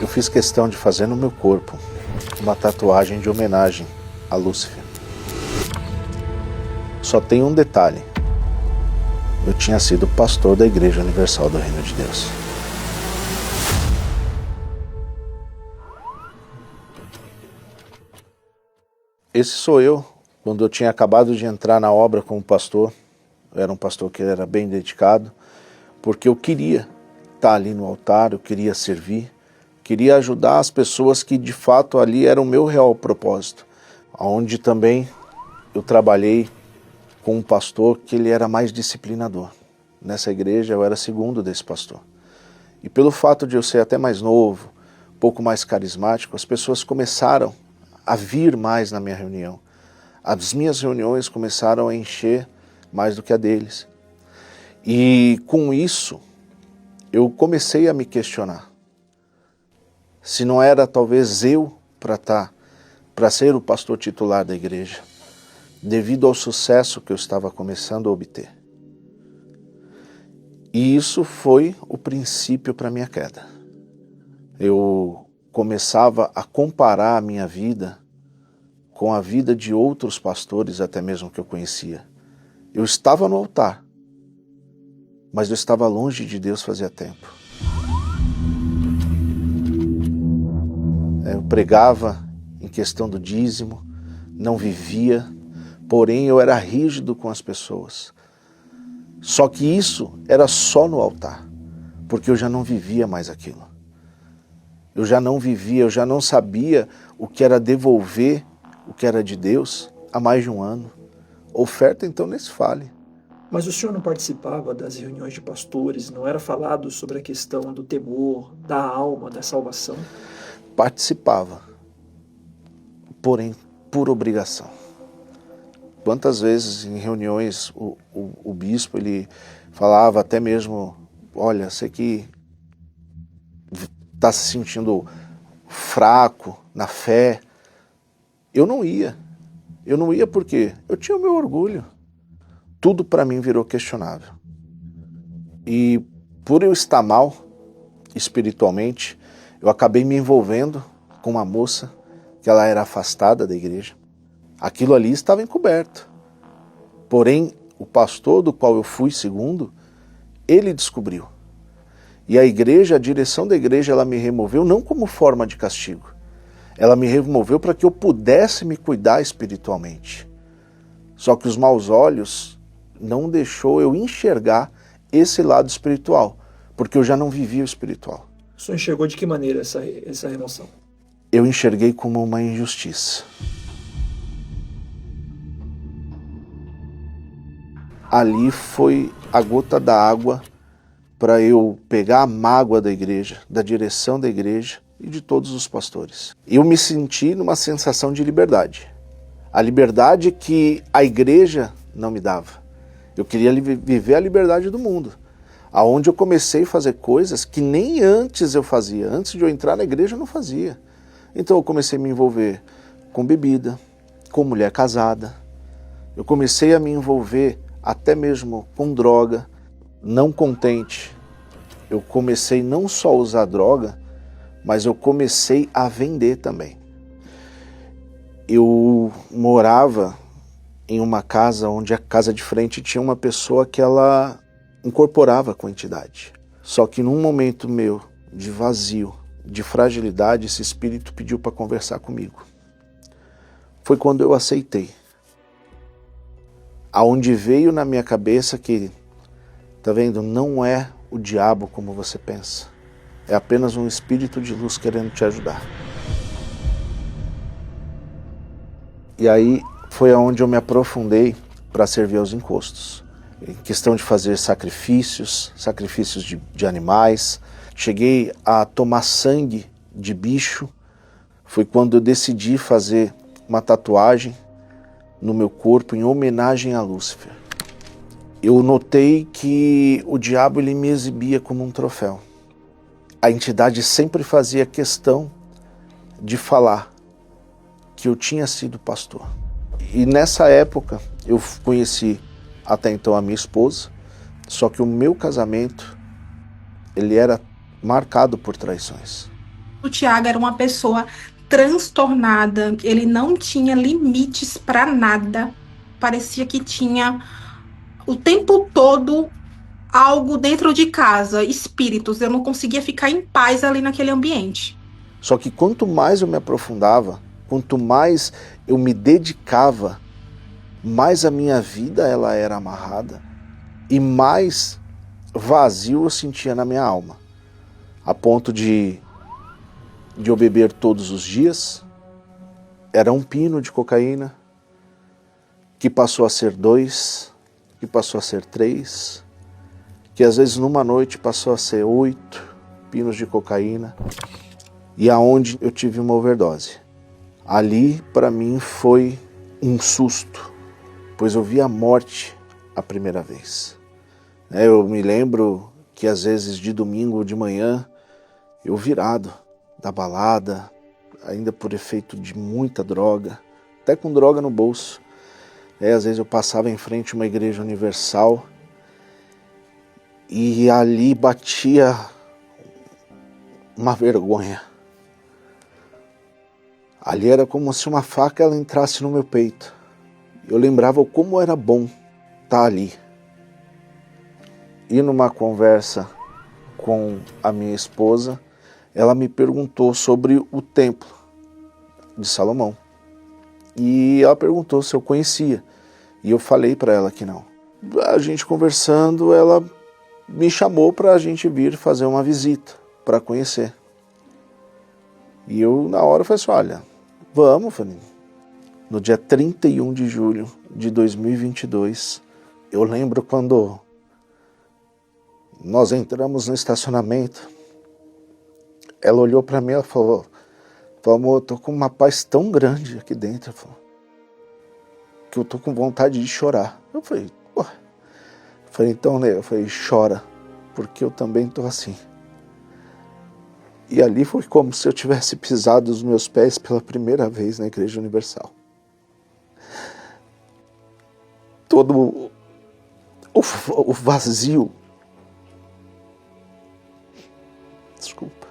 Eu fiz questão de fazer no meu corpo uma tatuagem de homenagem a Lúcifer. Só tem um detalhe: eu tinha sido pastor da Igreja Universal do Reino de Deus. Esse sou eu, quando eu tinha acabado de entrar na obra como pastor. Eu era um pastor que era bem dedicado, porque eu queria estar ali no altar, eu queria servir, queria ajudar as pessoas que de fato ali era o meu real propósito. Onde também eu trabalhei com um pastor que ele era mais disciplinador. Nessa igreja eu era segundo desse pastor. E pelo fato de eu ser até mais novo, um pouco mais carismático, as pessoas começaram a vir mais na minha reunião. As minhas reuniões começaram a encher mais do que a deles. E com isso, eu comecei a me questionar se não era talvez eu para ser o pastor titular da igreja, devido ao sucesso que eu estava começando a obter. E isso foi o princípio para a minha queda. Eu começava a comparar a minha vida com a vida de outros pastores, até mesmo que eu conhecia. Eu estava no altar, mas eu estava longe de Deus fazia tempo. Eu pregava em questão do dízimo, não vivia, porém eu era rígido com as pessoas. Só que isso era só no altar, porque eu já não vivia mais aquilo. Eu já não vivia, eu já não sabia o que era devolver o que era de Deus há mais de um ano. Oferta então nem se fale. Mas o senhor não participava das reuniões de pastores, não era falado sobre a questão do temor, da alma, da salvação? Participava, porém por obrigação. Quantas vezes em reuniões o bispo ele falava até mesmo, olha, você que está se sentindo fraco na fé, eu não ia. Eu não ia porque eu tinha o meu orgulho. Tudo para mim virou questionável. E por eu estar mal espiritualmente, eu acabei me envolvendo com uma moça que ela era afastada da igreja. Aquilo ali estava encoberto. Porém, o pastor do qual eu fui segundo, ele descobriu. E a igreja, a direção da igreja, ela me removeu não como forma de castigo. Ela me removeu para que eu pudesse me cuidar espiritualmente. Só que os maus olhos não deixou eu enxergar esse lado espiritual, porque eu já não vivia o espiritual. O senhor enxergou de que maneira essa remoção? Eu enxerguei como uma injustiça. Ali foi a gota d'água para eu pegar a mágoa da igreja, da direção da igreja e de todos os pastores. Eu me senti numa sensação de liberdade. A liberdade que a igreja não me dava. Eu queria viver a liberdade do mundo, aonde eu comecei a fazer coisas que nem antes eu fazia. Antes de eu entrar na igreja eu não fazia. Então eu comecei a me envolver com bebida, com mulher casada. Eu comecei a me envolver até mesmo com droga. Não contente, eu comecei não só a usar droga, mas eu comecei a vender também. Eu morava em uma casa onde a casa de frente tinha uma pessoa que ela incorporava com a entidade. Só que num momento meu de vazio, de fragilidade, esse espírito pediu para conversar comigo. Foi quando eu aceitei. Aonde veio na minha cabeça que, tá vendo, não é o diabo como você pensa. É apenas um espírito de luz querendo te ajudar. E aí foi aonde eu me aprofundei para servir aos encostos. Em questão de fazer sacrifícios de animais. Cheguei a tomar sangue de bicho. Foi quando eu decidi fazer uma tatuagem no meu corpo em homenagem a Lúcifer. Eu notei que o diabo ele me exibia como um troféu. A entidade sempre fazia questão de falar que eu tinha sido pastor. E nessa época eu conheci até então a minha esposa, só que o meu casamento ele era marcado por traições. O Tiago era uma pessoa transtornada, ele não tinha limites para nada. Parecia que tinha o tempo todo algo dentro de casa, espíritos. Eu não conseguia ficar em paz ali naquele ambiente. Só que quanto mais eu me aprofundava, quanto mais eu me dedicava, mais a minha vida ela era amarrada e mais vazio eu sentia na minha alma, a ponto de eu beber todos os dias. Era um pino de cocaína, que passou a ser 2, que passou a ser 3, que às vezes numa noite passou a ser 8 pinos de cocaína, e aonde eu tive uma overdose. Ali para mim foi um susto, pois eu vi a morte a primeira vez. Eu me lembro que às vezes de domingo de manhã, eu virado da balada, ainda por efeito de muita droga, até com droga no bolso. Às vezes eu passava em frente a uma igreja universal e ali batia uma vergonha. Ali era como se uma faca ela entrasse no meu peito. Eu lembrava como era bom estar ali. E numa conversa com a minha esposa, ela me perguntou sobre o templo de Salomão. E ela perguntou se eu conhecia. E eu falei para ela que não. A gente conversando, ela me chamou para a gente vir fazer uma visita, para conhecer. E eu na hora falei assim, olha, vamos, falei. No dia 31 de julho de 2022, eu lembro quando nós entramos no estacionamento, ela olhou para mim e falou, amor, eu tô com uma paz tão grande aqui dentro, que eu tô com vontade de chorar. Eu falei, pô. Então, né, eu falei, chora, porque eu também tô assim. E ali foi como se eu tivesse pisado os meus pés pela primeira vez na Igreja Universal. Todo o vazio, desculpa,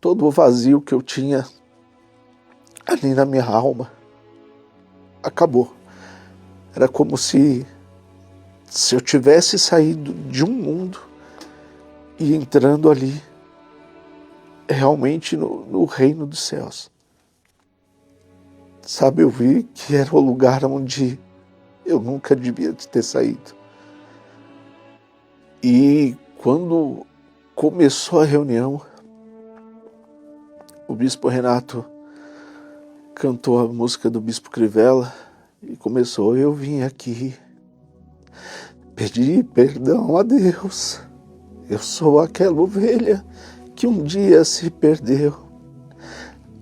todo o vazio que eu tinha ali na minha alma acabou. Era como se eu tivesse saído de um mundo e entrando ali realmente no reino dos céus. Sabe, eu vi que era o lugar onde eu nunca devia ter saído. E quando começou a reunião, o Bispo Renato cantou a música do Bispo Crivella e começou, eu vim aqui pedir perdão a Deus. Eu sou aquela ovelha que um dia se perdeu.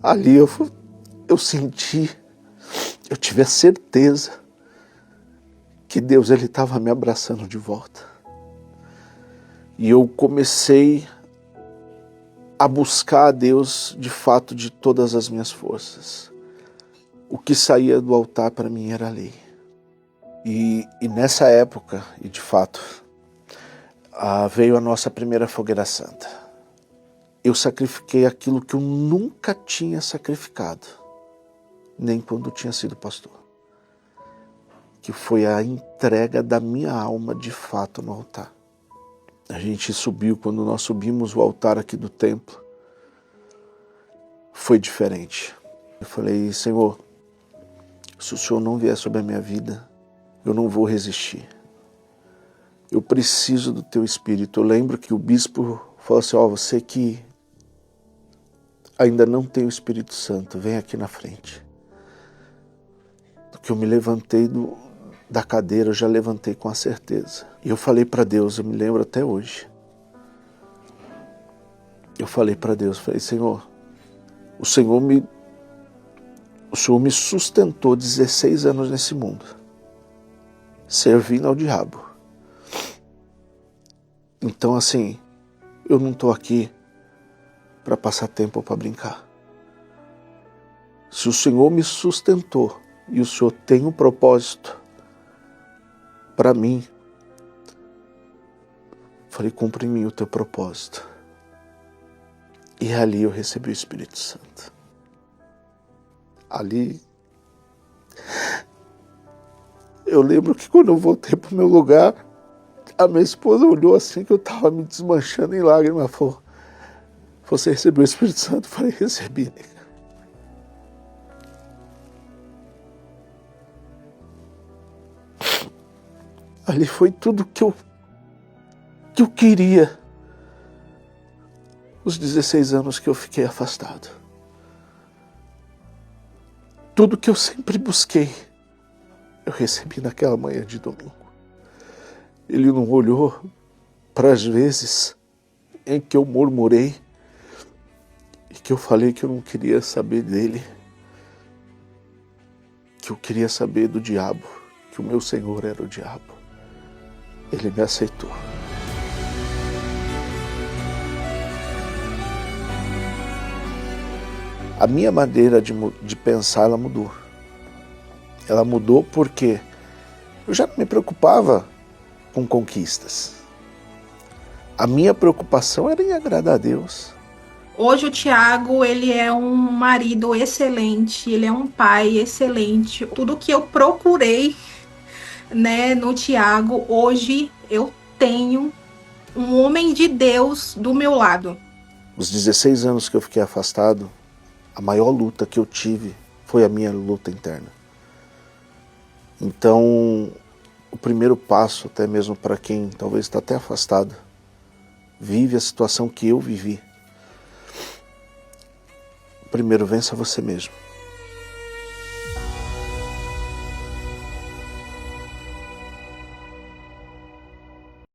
Ali eu senti, eu tive a certeza que Deus ele estava me abraçando de volta. E eu comecei a buscar a Deus de fato de todas as minhas forças. O que saía do altar para mim era a lei. E nessa época, e de fato, veio a nossa primeira fogueira santa. Eu sacrifiquei aquilo que eu nunca tinha sacrificado, nem quando tinha sido pastor. Que foi a entrega da minha alma de fato no altar. A gente subiu, quando nós subimos o altar aqui do templo, foi diferente. Eu falei, Senhor, se o Senhor não vier sobre a minha vida, eu não vou resistir. Eu preciso do teu Espírito. Eu lembro que o bispo falou assim, você que ainda não tem o Espírito Santo, vem aqui na frente. Do que eu me levantei da cadeira, eu já levantei com a certeza. E eu falei para Deus, eu me lembro até hoje. Eu falei para Deus, falei, Senhor, o Senhor me sustentou 16 anos nesse mundo, servindo ao diabo. Então assim, eu não estou aqui para passar tempo ou para brincar. Se o Senhor me sustentou e o Senhor tem um propósito para mim, falei, cumpre em mim o teu propósito. E ali eu recebi o Espírito Santo. Ali, eu lembro que quando eu voltei para o meu lugar, a minha esposa olhou assim que eu estava me desmanchando em lágrimas, falou, você recebeu o Espírito Santo? Eu falei, recebi, nega. Ali foi tudo que eu queria. Os 16 anos que eu fiquei afastado. Tudo que eu sempre busquei, eu recebi naquela manhã de domingo. Ele não olhou para as vezes em que eu murmurei e que eu falei que eu não queria saber dele, que eu queria saber do diabo, que o meu Senhor era o diabo. Ele me aceitou. A minha maneira de pensar, ela mudou. Ela mudou porque eu já não me preocupava com conquistas. A minha preocupação era em agradar a Deus. Hoje o Tiago, ele é um marido excelente, ele é um pai excelente. Tudo que eu procurei, né, no Tiago, hoje eu tenho um homem de Deus do meu lado. Os 16 anos que eu fiquei afastado, a maior luta que eu tive foi a minha luta interna. Então, o primeiro passo, até mesmo para quem talvez está até afastado, vive a situação que eu vivi. Primeiro, vença você mesmo.